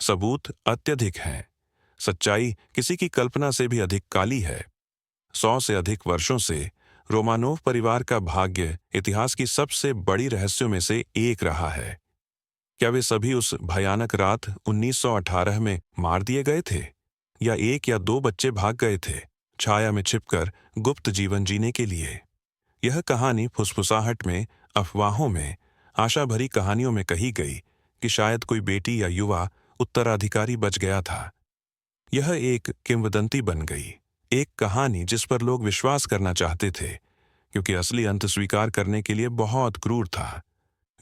सबूत अत्यधिक हैं। सच्चाई किसी की कल्पना से भी अधिक काली है। 100 से अधिक वर्षों से रोमानोव परिवार का भाग्य इतिहास की सबसे बड़ी रहस्यों में से एक रहा है। क्या वे सभी उस भयानक रात 1918 में मार दिए गए थे, या एक या दो बच्चे भाग गए थे छाया में छिपकर गुप्त जीवन जीने के लिए? यह कहानी फुसफुसाहट में, अफवाहों में, आशा भरी कहानियों में कही गई कि शायद कोई बेटी या युवा उत्तराधिकारी बच गया था। यह एक किंवदंती बन गई, एक कहानी जिस पर लोग विश्वास करना चाहते थे, क्योंकि असली अंत स्वीकार करने के लिए बहुत क्रूर था।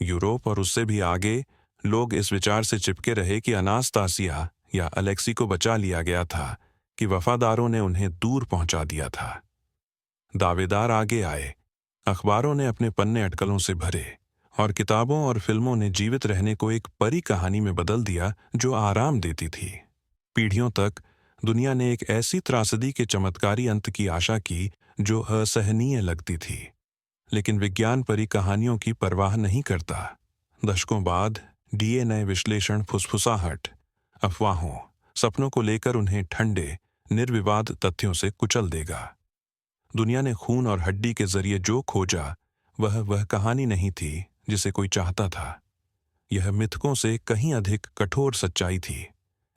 यूरोप और उससे भी आगे लोग इस विचार से चिपके रहे कि अनास्तासिया या अलेक्सी को बचा लिया गया था, कि वफादारों ने उन्हें दूर पहुंचा दिया था। दावेदार आगे आए, अखबारों ने अपने पन्ने अटकलों से भरे, और किताबों और फिल्मों ने जीवित रहने को एक परी कहानी में बदल दिया जो आराम देती थी। पीढ़ियों तक दुनिया ने एक ऐसी त्रासदी के चमत्कारी अंत की आशा की जो असहनीय लगती थी, लेकिन विज्ञान परी कहानियों की परवाह नहीं करता। दशकों बाद डीएनए विश्लेषण फुसफुसाहट, अफवाहों, सपनों को लेकर उन्हें ठंडे, निर्विवाद तथ्यों से कुचल देगा। दुनिया ने खून और हड्डी के जरिए जो खोजा, वह कहानी नहीं थी जिसे कोई चाहता था। यह मिथकों से कहीं अधिक कठोर सच्चाई थी,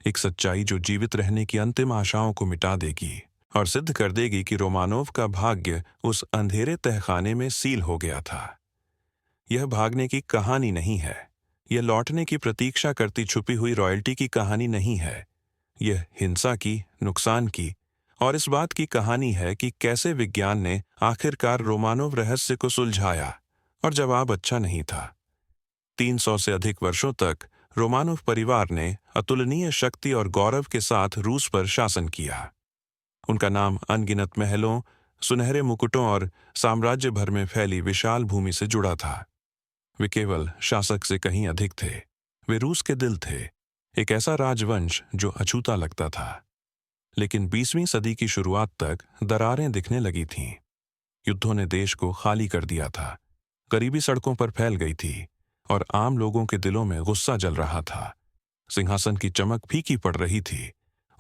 एक सच्चाई जो जीवित रहने की अंतिम आशाओं को मिटा देगी और सिद्ध कर देगी कि रोमानोव का भाग्य उस अंधेरे तहखाने में सील हो गया था। यह भागने की कहानी नहीं है, यह लौटने की प्रतीक्षा करती छुपी हुई रॉयल्टी की कहानी नहीं है। यह हिंसा की, नुकसान की और इस बात की कहानी है कि कैसे विज्ञान ने आखिरकार रोमानोव रहस्य को सुलझाया, और जवाब अच्छा नहीं था। 300 से अधिक वर्षों तक रोमानोव परिवार ने अतुलनीय शक्ति और गौरव के साथ रूस पर शासन किया। उनका नाम अनगिनत महलों, सुनहरे मुकुटों और साम्राज्य भर में फैली विशाल भूमि से जुड़ा था। वे केवल शासक से कहीं अधिक थे। वे रूस के दिल थे, एक ऐसा राजवंश जो अछूता लगता था। लेकिन 20वीं सदी की शुरुआत तक दरारें दिखने लगी थीं। युद्धों ने देश को खाली कर दिया था, गरीबी सड़कों पर फैल गई थी और आम लोगों के दिलों में गुस्सा जल रहा था। सिंहासन की चमक फीकी पड़ रही थी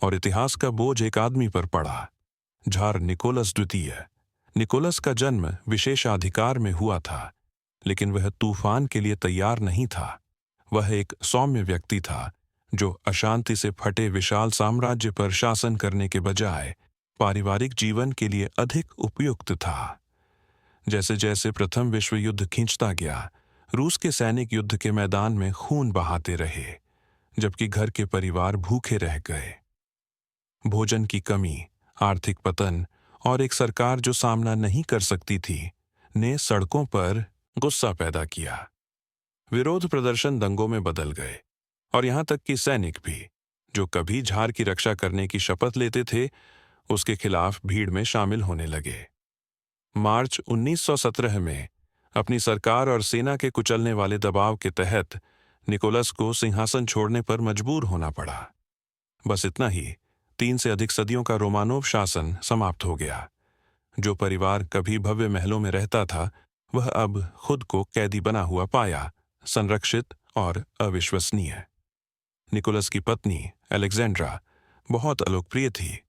और इतिहास का बोझ एक आदमी पर पड़ा, झार निकोलस द्वितीय। निकोलस का जन्म विशेषाधिकार में हुआ था, लेकिन वह तूफान के लिए तैयार नहीं था। वह एक सौम्य व्यक्ति था जो अशांति से फटे विशाल साम्राज्य पर शासन करने के बजाय पारिवारिक जीवन के लिए अधिक उपयुक्त था। जैसे जैसे प्रथम विश्व युद्ध खींचता गया, रूस के सैनिक युद्ध के मैदान में खून बहाते रहे, जबकि घर के परिवार भूखे रह गए। भोजन की कमी, आर्थिक पतन और एक सरकार जो सामना नहीं कर सकती थी, ने सड़कों पर गुस्सा पैदा किया। विरोध प्रदर्शन दंगों में बदल गए, और यहां तक कि सैनिक भी, जो कभी झार की रक्षा करने की शपथ लेते थे, उसके खिलाफ भीड़ में शामिल होने लगे। मार्च 1917 में अपनी सरकार और सेना के कुचलने वाले दबाव के तहत निकोलस को सिंहासन छोड़ने पर मजबूर होना पड़ा। बस इतना ही, 3 से अधिक सदियों का रोमानोव शासन समाप्त हो गया। जो परिवार कभी भव्य महलों में रहता था, वह अब खुद को कैदी बना हुआ पाया, संरक्षित और अविश्वसनीय। निकोलस की पत्नी अलेक्जेंड्रा बहुत अलोकप्रिय थी।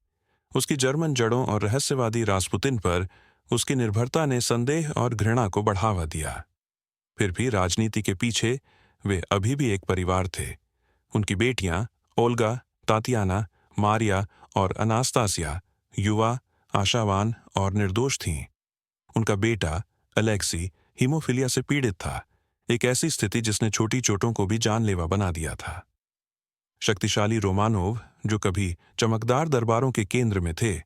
उसकी जर्मन जड़ों और रहस्यवादी रासपुतिन पर उसकी निर्भरता ने संदेह और घृणा को बढ़ावा दिया। फिर भी राजनीति के पीछे वे अभी भी एक परिवार थे। उनकी बेटियां ओल्गा, तातियाना, मारिया और अनास्तासिया युवा, आशावान और निर्दोष थीं। उनका बेटा अलेक्सी हीमोफीलिया से पीड़ित था, एक ऐसी स्थिति जिसने छोटी चोटों को भी जानलेवा बना दिया था। शक्तिशाली रोमानोव, जो कभी चमकदार दरबारों के केंद्र में थे,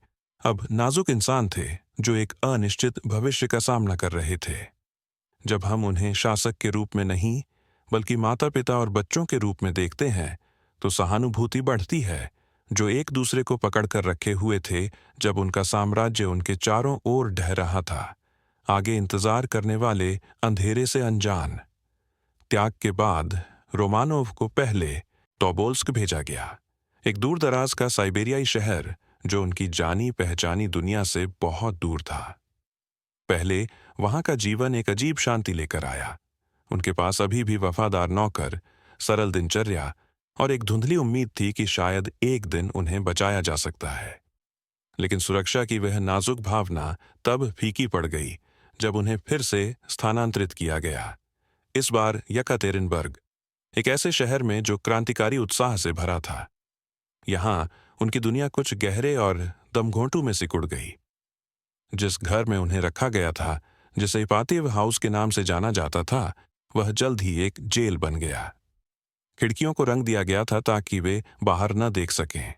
अब नाजुक इंसान थे जो एक अनिश्चित भविष्य का सामना कर रहे थे। जब हम उन्हें शासक के रूप में नहीं, बल्कि माता पिता और बच्चों के रूप में देखते हैं, तो सहानुभूति बढ़ती है, जो एक दूसरे को पकड़ कर रखे हुए थे जब उनका साम्राज्य उनके चारों ओर ढह रहा था, आगे इंतजार करने वाले अंधेरे से अनजान। त्याग के बाद रोमानोव को पहले टोबोल्स्क भेजा गया, एक दूर दराज का साइबेरियाई शहर जो उनकी जानी पहचानी दुनिया से बहुत दूर था। पहले वहां का जीवन एक अजीब शांति लेकर आया। उनके पास अभी भी वफादार नौकर, सरल दिनचर्या और एक धुंधली उम्मीद थी कि शायद एक दिन उन्हें बचाया जा सकता है। लेकिन सुरक्षा की वह नाजुक भावना तब फीकी पड़ गई जब उन्हें फिर से स्थानांतरित किया गया, इस बार यकातेरिनबर्ग, एक ऐसे शहर में जो क्रांतिकारी उत्साह से भरा था। यहाँ उनकी दुनिया कुछ गहरे और दमघोंटू में सिकुड़ गई। जिस घर में उन्हें रखा गया था, जिसे इपातिव हाउस के नाम से जाना जाता था, वह जल्द ही एक जेल बन गया। खिड़कियों को रंग दिया गया था ताकि वे बाहर न देख सकें।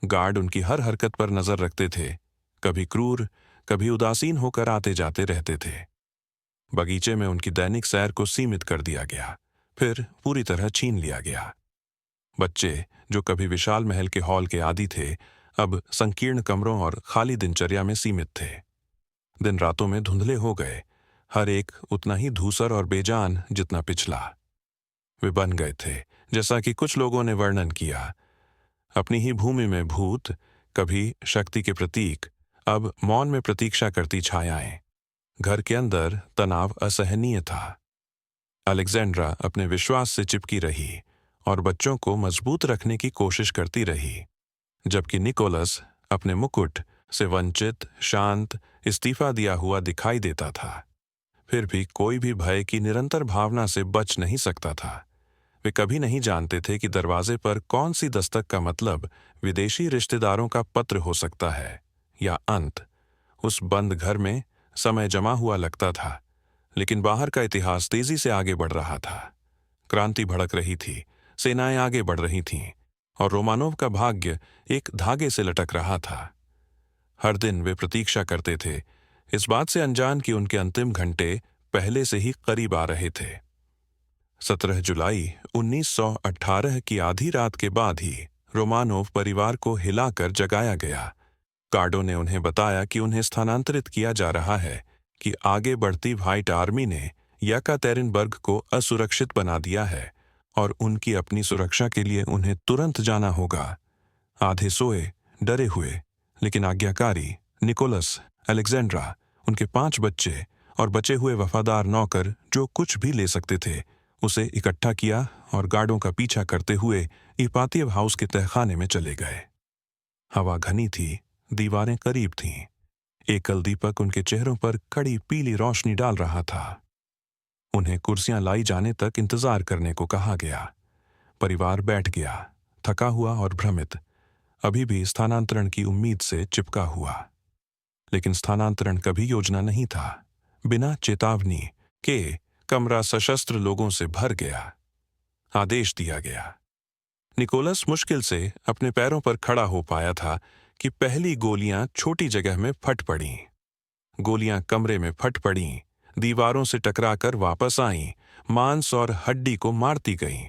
गार्ड उनकी हर हरकत पर नजर रखते थे, कभी क्रूर, कभी उदासीन होकर आते जाते रहते थे। बगीचे में उनकी दैनिक सैर को सीमित कर दिया गया, फिर पूरी तरह छीन लिया गया। बच्चे, जो कभी विशाल महल के हॉल के आदी थे, अब संकीर्ण कमरों और खाली दिनचर्या में सीमित थे। दिन रातों में धुंधले हो गए, हर एक उतना ही धूसर और बेजान जितना पिछला। वे बन गए थे, जैसा कि कुछ लोगों ने वर्णन किया, अपनी ही भूमि में भूत, कभी शक्ति के प्रतीक, अब मौन में प्रतीक्षा करती छायाएं। घर के अंदर तनाव असहनीय था। अलेक्जेंड्रा अपने विश्वास से चिपकी रही और बच्चों को मजबूत रखने की कोशिश करती रही, जबकि निकोलस अपने मुकुट से वंचित, शांत, इस्तीफा दिया हुआ दिखाई देता था। फिर भी कोई भी भय की निरंतर भावना से बच नहीं सकता था। वे कभी नहीं जानते थे कि दरवाजे पर कौन सी दस्तक का मतलब विदेशी रिश्तेदारों का पत्र हो सकता है या अंत। उस बंद घर में समय जमा हुआ लगता था, लेकिन बाहर का इतिहास तेजी से आगे बढ़ रहा था। क्रांति भड़क रही थी, सेनाएं आगे बढ़ रही थीं, और रोमानोव का भाग्य एक धागे से लटक रहा था। हर दिन वे प्रतीक्षा करते थे, इस बात से अनजान कि उनके अंतिम घंटे पहले से ही करीब आ रहे थे। 17 जुलाई 1918 की आधी रात के बाद ही रोमानोव परिवार को हिलाकर जगाया गया। गार्डों ने उन्हें बताया कि उन्हें स्थानांतरित किया जा रहा है, कि आगे बढ़ती व्हाइट आर्मी ने यकातेरिनबर्ग को असुरक्षित बना दिया है और उनकी अपनी सुरक्षा के लिए उन्हें तुरंत जाना होगा। आधे सोए, डरे हुए, लेकिन आज्ञाकारी निकोलस, अलेक्जेंड्रा, उनके 5 बच्चे और बचे हुए वफादार नौकर जो कुछ भी ले सकते थे, उसे इकट्ठा किया और गार्डों का पीछा करते हुए इपातिव हाउस के तहखाने में चले गए। हवा घनी थी, दीवारें करीब थीं। एकल दीपक उनके चेहरों पर कड़ी पीली रोशनी डाल रहा था। उन्हें कुर्सियां लाई जाने तक इंतजार करने को कहा गया। परिवार बैठ गया, थका हुआ और भ्रमित, अभी भी स्थानांतरण की उम्मीद से चिपका हुआ। लेकिन स्थानांतरण कभी योजना नहीं था। बिना चेतावनी के कमरा सशस्त्र लोगों से भर गया। आदेश दिया गया। निकोलस मुश्किल से अपने पैरों पर खड़ा हो पाया था कि पहली गोलियां छोटी जगह में फट पड़ीं। गोलियां कमरे में फट पड़ीं, दीवारों से टकराकर वापस आईं, मांस और हड्डी को मारती गईं।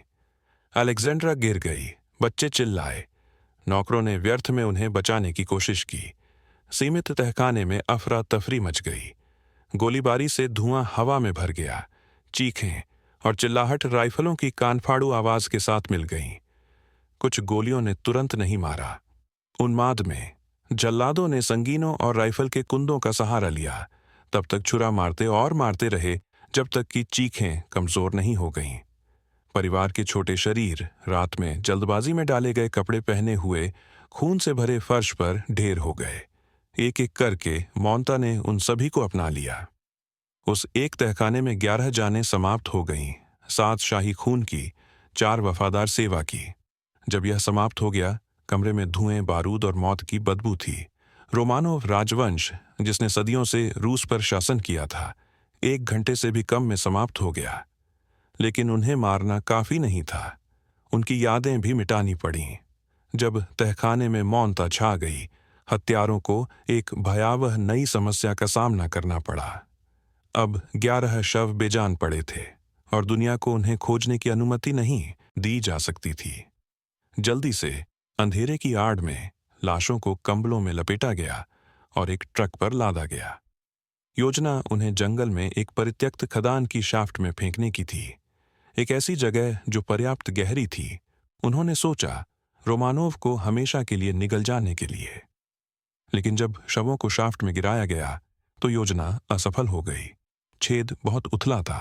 अलेक्जेंड्रा गिर गई, बच्चे चिल्लाए। नौकरों ने व्यर्थ में उन्हें बचाने की कोशिश की। सीमित तहखाने में अफरा तफरी मच गई। गोलीबारी से धुआं हवा में भर गया। चीखें और चिल्लाहट राइफलों की कानफाड़ू आवाज के साथ मिल गईं। कुछ गोलियों ने तुरंत नहीं मारा। उन्माद में जल्लादों ने संगीनों और राइफल के कुंदों का सहारा लिया, तब तक छुरा मारते और मारते रहे जब तक कि चीखें कमजोर नहीं हो गईं। परिवार के छोटे शरीर रात में जल्दबाजी में डाले गए कपड़े पहने हुए खून से भरे फर्श पर ढेर हो गए। एक एक करके मौनता ने उन सभी को अपना लिया। उस एक तहखाने में 11 जानें समाप्त हो गईं, 7 शाही खून की, 4 वफादार सेवा की। जब यह समाप्त हो गया, कमरे में धुएं, बारूद और मौत की बदबू थी। रोमानोव राजवंश, जिसने सदियों से रूस पर शासन किया था, 1 घंटे से भी कम में समाप्त हो गया। लेकिन उन्हें मारना काफी नहीं था, उनकी यादें भी मिटानी पड़ीं। जब तहखाने में मौनता छा गई, हत्यारों को एक भयावह नई समस्या का सामना करना पड़ा। अब 11 शव बेजान पड़े थे और दुनिया को उन्हें खोजने की अनुमति नहीं दी जा सकती थी। जल्दी से अंधेरे की आड़ में लाशों को कंबलों में लपेटा गया और एक ट्रक पर लादा गया। योजना उन्हें जंगल में एक परित्यक्त खदान की शाफ्ट में फेंकने की थी, एक ऐसी जगह जो पर्याप्त गहरी थी, उन्होंने सोचा, रोमानोव को हमेशा के लिए निगल जाने के लिए। लेकिन जब शवों को शाफ्ट में गिराया गया तो योजना असफल हो गई। छेद बहुत उथला था,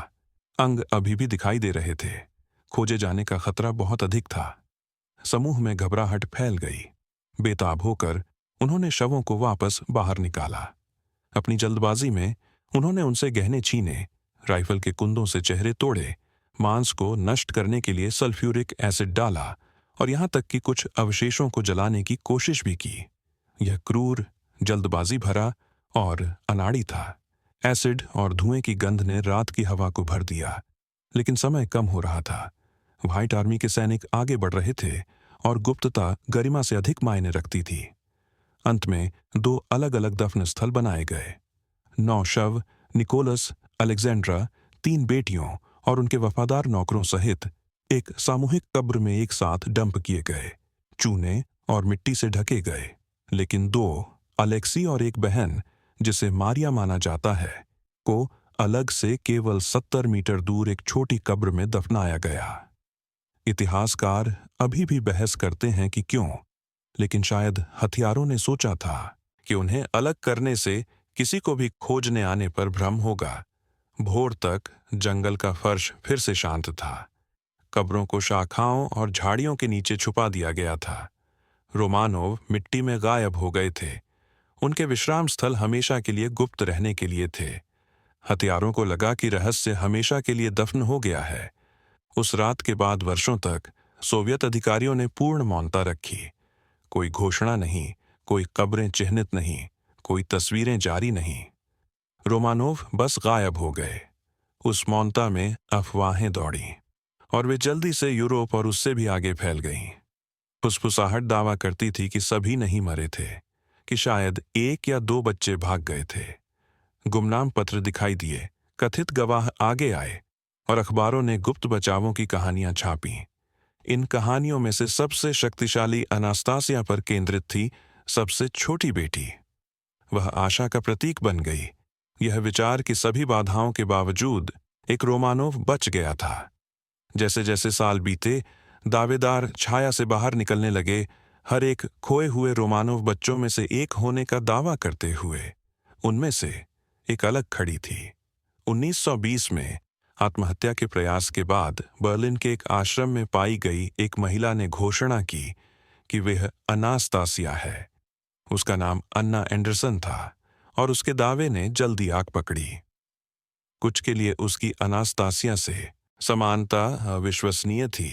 अंग अभी भी दिखाई दे रहे थे, खोजे जाने का खतरा बहुत अधिक था। समूह में घबराहट फैल गई। बेताब होकर उन्होंने शवों को वापस बाहर निकाला। अपनी जल्दबाजी में उन्होंने उनसे गहने छीने, राइफल के कुंदों से चेहरे तोड़े, मांस को नष्ट करने के लिए सल्फ्यूरिक एसिड डाला और यहां तक कि कुछ अवशेषों को जलाने की कोशिश भी की। यह क्रूर, जल्दबाजी भरा और अनाड़ी था। एसिड और धुएं की गंध ने रात की हवा को भर दिया, लेकिन समय कम हो रहा था। व्हाइट आर्मी के सैनिक आगे बढ़ रहे थे और गुप्तता गरिमा से अधिक मायने रखती थी। अंत में 2 अलग-अलग दफन स्थल बनाए गए। 9 शव निकोलस, अलेक्जेंड्रा, 3 बेटियों और उनके वफादार नौकरों सहित एक सामूहिक कब्र में एक साथ डंप किए गए, चूने और मिट्टी से ढके गए। लेकिन 2, अलेक्सी और एक बहन, जिसे मारिया माना जाता है, को अलग से केवल 70 मीटर दूर एक छोटी कब्र में दफनाया गया। इतिहासकार अभी भी बहस करते हैं कि क्यों, लेकिन शायद हथियारों ने सोचा था कि उन्हें अलग करने से किसी को भी खोजने आने पर भ्रम होगा। भोर तक जंगल का फर्श फिर से शांत था। कब्रों को शाखाओं और झाड़ियों के नीचे छुपा दिया गया था। रोमानोव मिट्टी में गायब हो गए थे। उनके विश्राम स्थल हमेशा के लिए गुप्त रहने के लिए थे। हथियारों को लगा कि रहस्य हमेशा के लिए दफन हो गया है। उस रात के बाद वर्षों तक सोवियत अधिकारियों ने पूर्ण मौनता रखी। कोई घोषणा नहीं, कोई कब्रें चिह्नित नहीं, कोई तस्वीरें जारी नहीं। रोमानोव बस गायब हो गए। उस मौनता में अफवाहें दौड़ीं और वे जल्दी से यूरोप और उससे भी आगे फैल गईं। फुसफुसाहट दावा करती थी कि सभी नहीं मरे थे, कि शायद 1 या 2 बच्चे भाग गए थे। गुमनाम पत्र दिखाई दिए, कथित गवाह आगे आए और अखबारों ने गुप्त बचावों की कहानियां छापीं। इन कहानियों में से सबसे शक्तिशाली अनास्तासिया पर केंद्रित थी, सबसे छोटी बेटी। वह आशा का प्रतीक बन गई। यह विचार कि सभी बाधाओं के बावजूद एक रोमानोव बच गया था। जैसे जैसे साल बीते, दावेदार छाया से बाहर निकलने लगे, हर एक खोए हुए रोमानोव बच्चों में से एक होने का दावा करते हुए। उनमें से एक अलग खड़ी थी। 1920 में आत्महत्या के प्रयास के बाद बर्लिन के एक आश्रम में पाई गई एक महिला ने घोषणा की कि वह अनास्तासिया है। उसका नाम अन्ना एंडरसन था और उसके दावे ने जल्दी आग पकड़ी। कुछ के लिए उसकी अनास्तासिया से समानता अविश्वसनीय थी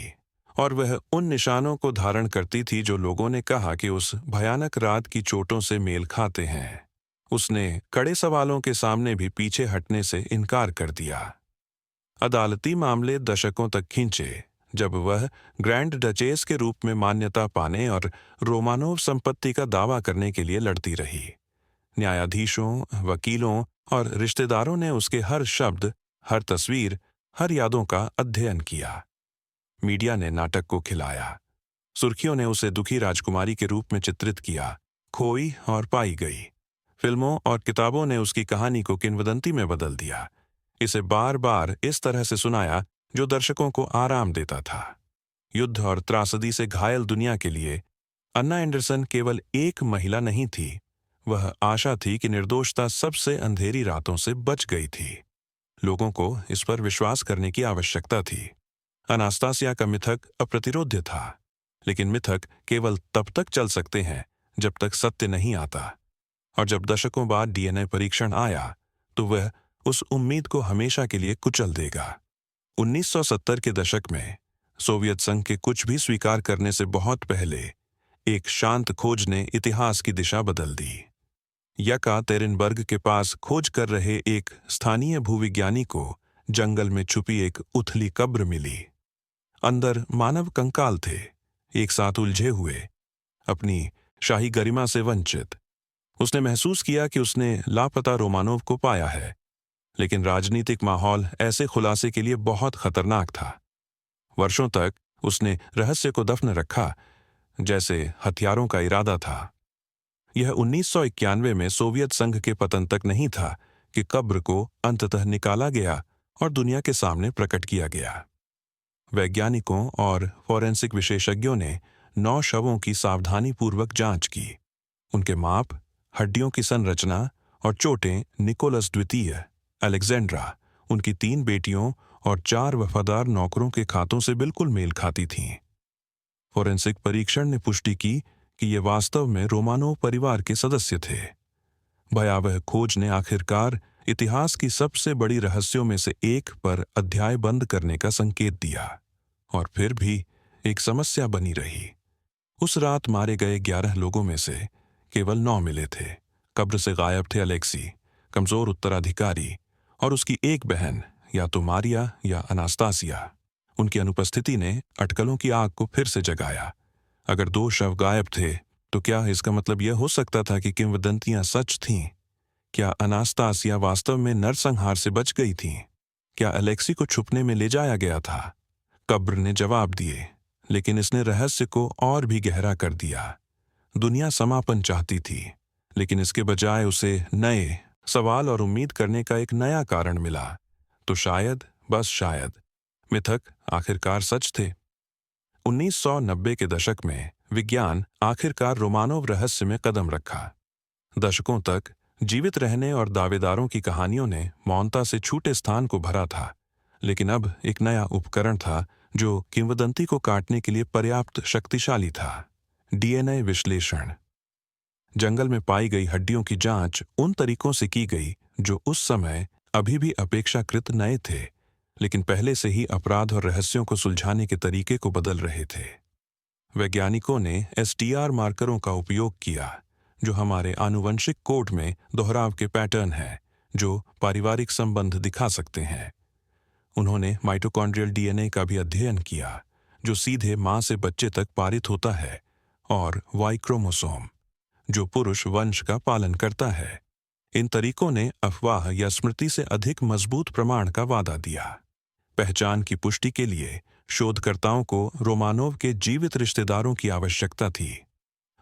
और वह उन निशानों को धारण करती थी जो लोगों ने कहा कि उस भयानक रात की चोटों से मेल खाते हैं। उसने कड़े सवालों के सामने भी पीछे हटने से इनकार कर दिया। अदालती मामले दशकों तक खींचे, जब वह ग्रैंड डचेस के रूप में मान्यता पाने और रोमानोव संपत्ति का दावा करने के लिए लड़ती रही। न्यायाधीशों, वकीलों और रिश्तेदारों ने उसके हर शब्द, हर तस्वीर, हर यादों का अध्ययन किया। मीडिया ने नाटक को खिलाया। सुर्खियों ने उसे दुखी राजकुमारी के रूप में चित्रित किया, खोई और पाई गई। फिल्मों और किताबों ने उसकी कहानी को किंवदंती में बदल दिया। इसे बार बार इस तरह से सुनाया जो दर्शकों को आराम देता था। युद्ध और त्रासदी से घायल दुनिया के लिए अन्ना एंडरसन केवल एक महिला नहीं थी, वह आशा थी कि निर्दोषता सबसे अंधेरी रातों से बच गई थी। लोगों को इस पर विश्वास करने की आवश्यकता थी। अनास्तासिया का मिथक अप्रतिरोध्य था, लेकिन मिथक केवल तब तक चल सकते हैं जब तक सत्य नहीं आता। और जब दशकों बाद डीएनए परीक्षण आया, तो वह उस उम्मीद को हमेशा के लिए कुचल देगा। 1970 के दशक में सोवियत संघ के कुछ भी स्वीकार करने से बहुत पहले एक शांत खोज ने इतिहास की दिशा बदल दी। यकातेरिनबर्ग के पास खोज कर रहे एक स्थानीय भूविज्ञानी को जंगल में छुपी एक उथली कब्र मिली। अंदर मानव कंकाल थे, एक साथ उलझे हुए, अपनी शाही गरिमा से वंचित। उसने महसूस किया कि उसने लापता रोमानोव को पाया है, लेकिन राजनीतिक माहौल ऐसे खुलासे के लिए बहुत खतरनाक था। वर्षों तक उसने रहस्य को दफन रखा, जैसे हथियारों का इरादा था। यह 1991 में सोवियत संघ के पतन तक नहीं था कि कब्र को अंततः निकाला गया और दुनिया के सामने प्रकट किया गया। वैज्ञानिकों और फोरेंसिक विशेषज्ञों ने 9 शवों की सावधानीपूर्वक जांच की। उनके माप, हड्डियों की संरचना और चोटें निकोलस द्वितीय, अलेक्जेंड्रा, उनकी 3 बेटियों और 4 वफादार नौकरों के खातों से बिल्कुल मेल खाती थीं। फोरेंसिक परीक्षण ने पुष्टि की कि ये वास्तव में रोमानोव परिवार के सदस्य थे। भयावह खोज ने आखिरकार इतिहास की सबसे बड़ी रहस्यों में से एक पर अध्याय बंद करने का संकेत दिया, और फिर भी एक समस्या बनी रही। उस रात मारे गए 11 लोगों में से केवल 9 मिले थे। कब्र से गायब थे अलेक्सी, कमजोर उत्तराधिकारी, और उसकी एक बहन, या तो मारिया या अनास्तासिया। उनकी अनुपस्थिति ने अटकलों की आग को फिर से जगाया। अगर 2 शव गायब थे, तो क्या इसका मतलब यह हो सकता था कि किंवदंतियां सच थीं? क्या अनास्तासिया वास्तव में नरसंहार से बच गई थीं? क्या अलेक्सी को छुपने में ले जाया गया था? कब्र ने जवाब दिए, लेकिन इसने रहस्य को और भी गहरा कर दिया। दुनिया समापन चाहती थी, लेकिन इसके बजाय उसे नए सवाल और उम्मीद करने का एक नया कारण मिला। तो शायद, बस शायद, मिथक आखिरकार सच थे। 1990 के दशक में विज्ञान आखिरकार रोमानोव रहस्य में कदम रखा। दशकों तक जीवित रहने और दावेदारों की कहानियों ने मौनता से छूटे स्थान को भरा था, लेकिन अब एक नया उपकरण था जो किंवदंती को काटने के लिए पर्याप्त शक्तिशाली था। डीएनए विश्लेषण। जंगल में पाई गई हड्डियों की जांच उन तरीकों से की गई जो उस समय अभी भी अपेक्षाकृत नए थे, लेकिन पहले से ही अपराध और रहस्यों को सुलझाने के तरीके को बदल रहे थे। वैज्ञानिकों ने एसटीआर मार्करों का उपयोग किया, जो हमारे आनुवंशिक कोड में दोहराव के पैटर्न हैं, जो पारिवारिक संबंध दिखा सकते हैं। उन्होंने माइटोकॉन्ड्रियल डीएनए का भी अध्ययन किया, जो सीधे मां से बच्चे तक पारित होता है, और वाई क्रोमोसोम, जो पुरुष वंश का पालन करता है। इन तरीकों ने अफवाह या स्मृति से अधिक मजबूत प्रमाण का वादा दिया। पहचान की पुष्टि के लिए शोधकर्ताओं को रोमानोव के जीवित रिश्तेदारों की आवश्यकता थी।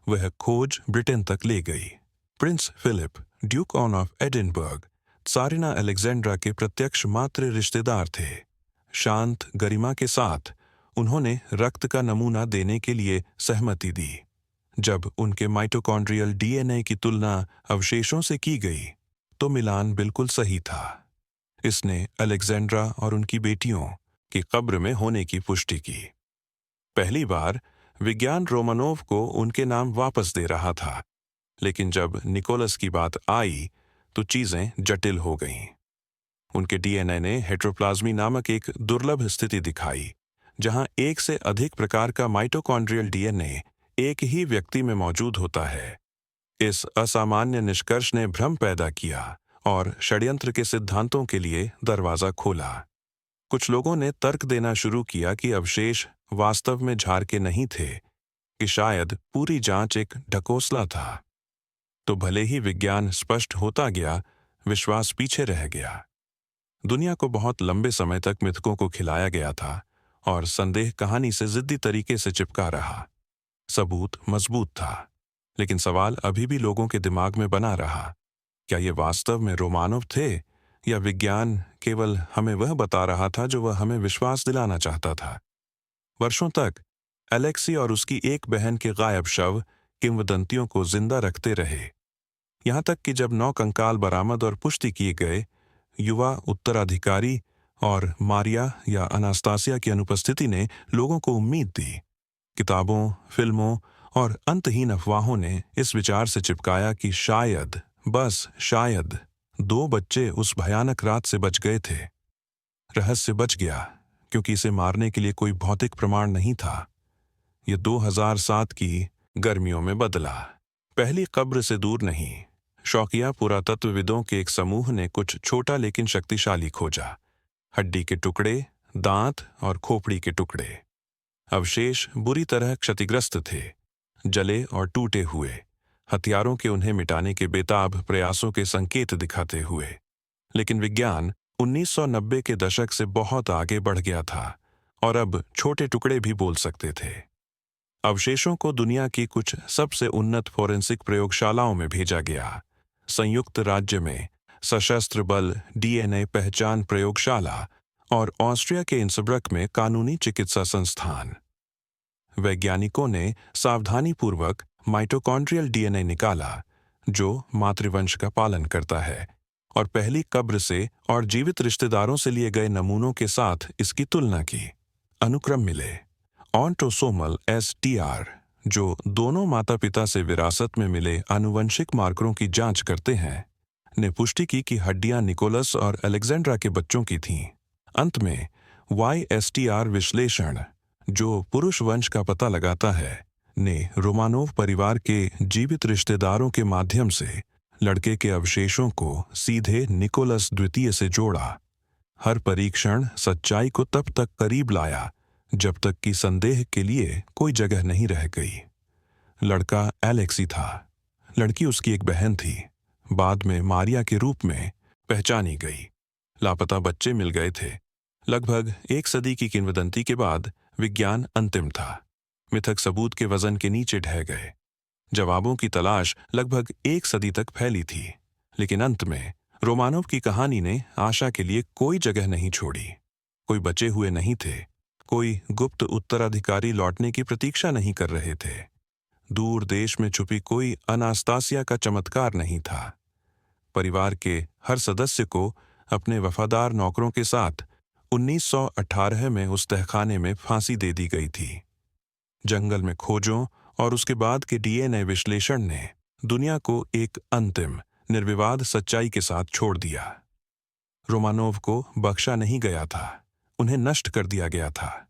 वह खोज ब्रिटेन तक ले गई। Prince Philip, Duke of Edinburgh, Tsarina Alexandra के प्रत्यक्ष मात्र रिश्तेदार थे। शांत गरिमा के साथ उन्होंने रक्त का नमूना देने के लिए सहमति दी। जब उनके माइटोकॉन्ड्रियल डीएनए की तुलना अवशेषों से की गई, तो मिलान बिल्कुल सही था। इसने अलेक्जेंड्रा और उनकी बेटियों की कब्र में होने की पुष्टि की। पहली बार विज्ञान रोमानोव को उनके नाम वापस दे रहा था, लेकिन जब निकोलस की बात आई तो चीजें जटिल हो गईं। उनके डीएनए ने हेट्रोप्लाज्मी नामक एक दुर्लभ स्थिति दिखाई, जहां एक से अधिक प्रकार का माइटोकॉन्ड्रियल डीएनए एक ही व्यक्ति में मौजूद होता है। इस असामान्य निष्कर्ष ने भ्रम पैदा किया और षड्यंत्र के सिद्धांतों के लिए दरवाजा खोला। कुछ लोगों ने तर्क देना शुरू किया कि अवशेष वास्तव में झार के नहीं थे, कि शायद पूरी जांच एक ढकोसला था। तो भले ही विज्ञान स्पष्ट होता गया, विश्वास पीछे रह गया। दुनिया को बहुत लंबे समय तक मिथकों को खिलाया गया था, और संदेह कहानी से जिद्दी तरीके से चिपका रहा। सबूत मजबूत था, लेकिन सवाल अभी भी लोगों के दिमाग में बना रहा। क्या ये वास्तव में रोमानोव थे, या विज्ञान केवल हमें वह बता रहा था जो वह हमें विश्वास दिलाना चाहता था? वर्षों तक अलेक्सी और उसकी एक बहन के गायब शव किंवदंतियों को जिंदा रखते रहे, यहां तक कि जब 9 कंकाल बरामद और पुष्टि किए गए, युवा उत्तराधिकारी और मारिया या अनास्तासिया की अनुपस्थिति ने लोगों को उम्मीद दी। किताबों, फिल्मों और अंतहीन अफवाहों ने इस विचार से चिपकाया कि शायद, बस शायद, 2 बच्चे उस भयानक रात से बच गए थे। रहस्य बच गया क्योंकि इसे मारने के लिए कोई भौतिक प्रमाण नहीं था। यह 2007 की गर्मियों में बदला। पहली कब्र से दूर नहीं, शौकिया पुरातत्वविदों के एक समूह ने कुछ छोटा लेकिन शक्तिशाली खोजा। हड्डी के टुकड़े, दांत और खोपड़ी के टुकड़े। अवशेष बुरी तरह क्षतिग्रस्त थे, जले और टूटे हुए, हथियारों के उन्हें मिटाने के बेताब प्रयासों के संकेत दिखाते हुए। लेकिन विज्ञान 1990 के दशक से बहुत आगे बढ़ गया था, और अब छोटे टुकड़े भी बोल सकते थे। अवशेषों को दुनिया की कुछ सबसे उन्नत फोरेंसिक प्रयोगशालाओं में भेजा गया। संयुक्त राज्य में सशस्त्र बल डीएनए पहचान प्रयोगशाला और ऑस्ट्रिया के इंसब्रक में कानूनी चिकित्सा संस्थान। वैज्ञानिकों ने सावधानीपूर्वक माइटोकॉन्ड्रियल डीएनए निकाला, जो मातृवंश का पालन करता है, और पहली कब्र से और जीवित रिश्तेदारों से लिए गए नमूनों के साथ इसकी तुलना की। अनुक्रम मिले। ऑटोसोमल STR, जो दोनों माता पिता से विरासत में मिले आनुवंशिक मार्करों की जांच करते हैं, ने पुष्टि की कि हड्डियां निकोलस और अलेक्जेंड्रा के बच्चों की थीं। अंत में YSTR विश्लेषण, जो पुरुष वंश का पता लगाता है, ने रोमानोव परिवार के जीवित रिश्तेदारों के माध्यम से लड़के के अवशेषों को सीधे निकोलस द्वितीय से जोड़ा। हर परीक्षण सच्चाई को तब तक करीब लाया जब तक कि संदेह के लिए कोई जगह नहीं रह गई। लड़का एलेक्सी था, लड़की उसकी एक बहन थी, बाद में मारिया के रूप में पहचानी गई। लापता बच्चे मिल गए थे। लगभग एक सदी की किंवदंती के बाद विज्ञान अंतिम था। मिथक सबूत के वजन के नीचे ढह गए। जवाबों की तलाश लगभग एक सदी तक फैली थी, लेकिन अंत में रोमानोव की कहानी ने आशा के लिए कोई जगह नहीं छोड़ी। कोई बचे हुए नहीं थे, कोई गुप्त उत्तराधिकारी लौटने की प्रतीक्षा नहीं कर रहे थे, दूर देश में छुपी कोई अनास्तासिया का चमत्कार नहीं था। परिवार के हर सदस्य को अपने वफादार नौकरों के साथ 1918 में उस तहखाने में फांसी दे दी गई थी। जंगल में खोजों और उसके बाद के DNA विश्लेषण ने दुनिया को एक अंतिम निर्विवाद सच्चाई के साथ छोड़ दिया। रोमानोव को बख्शा नहीं गया था, उन्हें नष्ट कर दिया गया था।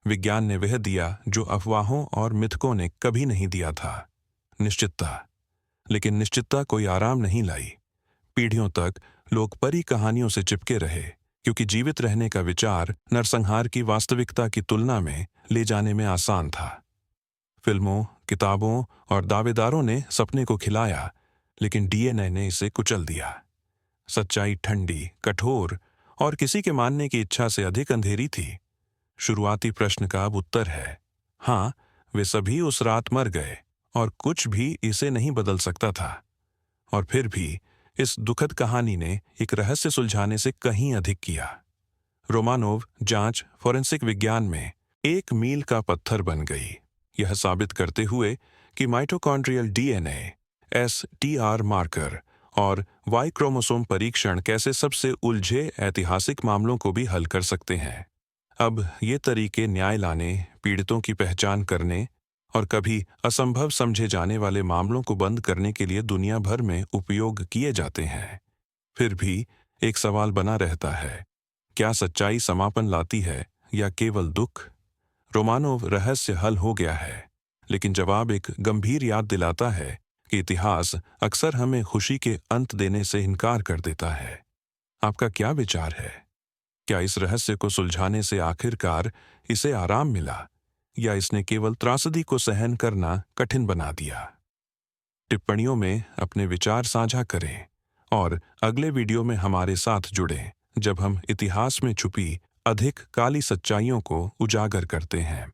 विज्ञान ने वह दिया जो अफवाहों और मिथकों ने कभी नहीं दिया था, निश्चितता। लेकिन निश्चितता कोई आराम नहीं लाई। पीढ़ियों तक लोग परी कहानियों से चिपके रहे, क्योंकि जीवित रहने का विचार नरसंहार की वास्तविकता की तुलना में ले जाने में आसान था। फिल्मों, किताबों और दावेदारों ने सपने को खिलाया, लेकिन DNA ने इसे कुचल दिया। सच्चाई ठंडी, कठोर और किसी के मानने की इच्छा से अधिक अंधेरी थी। शुरुआती प्रश्न का अब उत्तर है, हाँ, वे सभी उस रात मर गए और कुछ भी इसे नहीं बदल सकता था। और फिर भी इस दुखद कहानी ने एक रहस्य सुलझाने से कहीं अधिक किया। रोमानोव जांच फोरेंसिक विज्ञान में एक मील का पत्थर बन गई, यह साबित करते हुए कि माइटोकॉन्ड्रियल DNA, STR मार्कर और Y क्रोमोसोम परीक्षण कैसे सबसे उलझे ऐतिहासिक मामलों को भी हल कर सकते हैं। अब ये तरीके न्याय लाने, पीड़ितों की पहचान करने और कभी असंभव समझे जाने वाले मामलों को बंद करने के लिए दुनिया भर में उपयोग किए जाते हैं। फिर भी एक सवाल बना रहता है, क्या सच्चाई समापन लाती है या केवल दुख? रोमानोव रहस्य हल हो गया है, लेकिन जवाब एक गंभीर याद दिलाता है कि इतिहास अक्सर हमें खुशी के अंत देने से इनकार कर देता है। आपका क्या विचार है? क्या इस रहस्य को सुलझाने से आखिरकार इसे आराम मिला, या इसने केवल त्रासदी को सहन करना कठिन बना दिया? टिप्पणियों में अपने विचार साझा करें और अगले वीडियो में हमारे साथ जुड़ें, जब हम इतिहास में छुपी अधिक काली सच्चाइयों को उजागर करते हैं।